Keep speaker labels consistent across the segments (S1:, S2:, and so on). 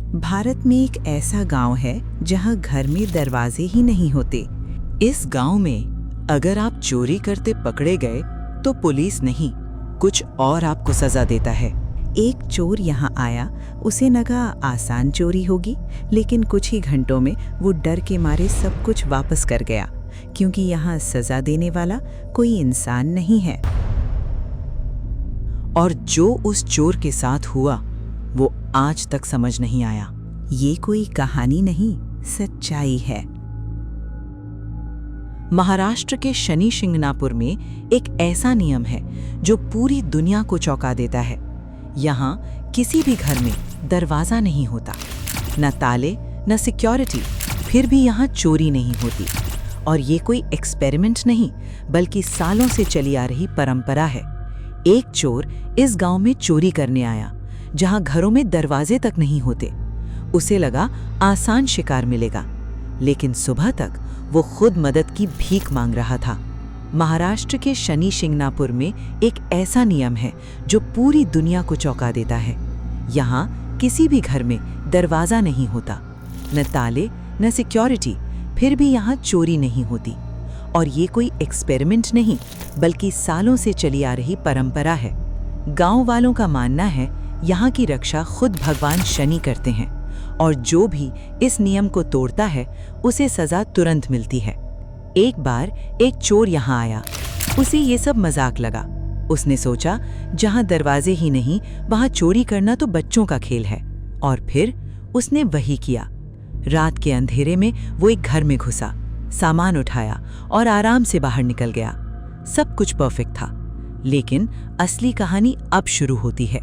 S1: भारत में एक ऐसा गांव है जहां घर में दरवाजे ही नहीं होते।
S2: इस गांव में अगर आप चोरी करते पकड़े गए तो पुलिस नहीं, कुछ और आपको सजा देता है।
S1: एक चोर यहां आया, उसे लगा आसान चोरी होगी, लेकिन कुछ ही घंटों में वो डर के मारे सब कुछ वापस कर गया, क्योंकि यहाँ सजा देने वाला कोई इंसान नहीं है।
S2: और जो उस चोर के साथ हुआ वो आज तक समझ नहीं आया।
S1: ये कोई कहानी नहीं, सच्चाई है।
S2: महाराष्ट्र के शनि शिंगणापुर में एक ऐसा नियम है जो पूरी दुनिया को चौंका देता है। यहाँ किसी भी घर में दरवाजा नहीं होता, न ताले न सिक्योरिटी, फिर भी यहाँ चोरी नहीं होती। और ये कोई एक्सपेरिमेंट नहीं, बल्कि सालों से चली आ रही परंपरा है। एक चोर इस गांव में चोरी करने आया जहां घरों में दरवाजे तक नहीं होते। उसे लगा आसान शिकार मिलेगा, लेकिन सुबह तक वो खुद मदद की भीख मांग रहा था। महाराष्ट्र के शनि शिंगणापुर में एक ऐसा नियम है जो पूरी दुनिया को चौंका देता है। यहाँ किसी भी घर में दरवाजा नहीं होता, न ताले न सिक्योरिटी, फिर भी यहाँ चोरी नहीं होती। और ये कोई एक्सपेरिमेंट नहीं, बल्कि सालों से चली आ रही परंपरा है। गांव वालों का मानना है यहाँ की रक्षा खुद भगवान शनि करते हैं, और जो भी इस नियम को तोड़ता है उसे सजा तुरंत मिलती है। एक बार एक चोर यहाँ आया, उसे ये सब मजाक लगा। उसने सोचा जहाँ दरवाजे ही नहीं वहाँ चोरी करना तो बच्चों का खेल है, और फिर उसने वही किया। रात के अंधेरे में वो एक घर में घुसा, सामान उठाया और आराम से बाहर निकल गया। सब कुछ परफेक्ट था, लेकिन असली कहानी अब शुरू होती है।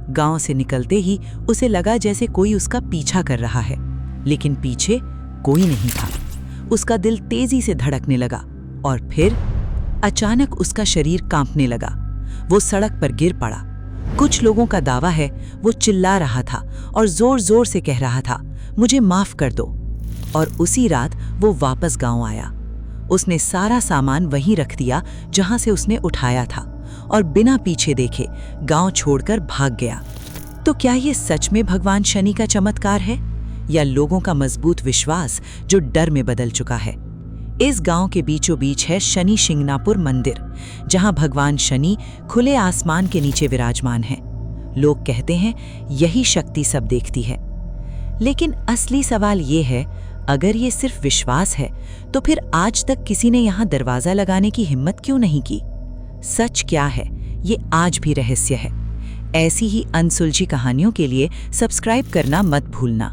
S2: गांव से निकलते ही उसे लगा जैसे कोई उसका पीछा कर रहा है, लेकिन पीछे कोई नहीं था। उसका दिल तेजी से धड़कने लगा और फिर अचानक उसका शरीर कांपने लगा। वो सड़क पर गिर पड़ा। कुछ लोगों का दावा है वो चिल्ला रहा था और जोर जोर से कह रहा था, मुझे माफ कर दो। और उसी रात वो वापस गांव आया। उसने सारा सामान वहीं रख दिया जहां से उसने उठाया था, और बिना पीछे देखे गांव छोड़कर भाग गया। तो क्या ये सच में भगवान शनि का चमत्कार है, या लोगों का मजबूत विश्वास जो डर में बदल चुका है? इस गांव के बीचों बीच है शनि शिंगणापुर मंदिर, जहां भगवान शनि खुले आसमान के नीचे विराजमान हैं। लोग कहते हैं यही शक्ति सब देखती है। लेकिन असली सवाल ये है, अगर ये सिर्फ विश्वास है तो फिर आज तक किसी ने यहाँ दरवाजा लगाने की हिम्मत क्यों नहीं की? सच क्या है, ये आज भी रहस्य है। ऐसी ही अनसुलझी कहानियों के लिए सब्सक्राइब करना मत भूलना।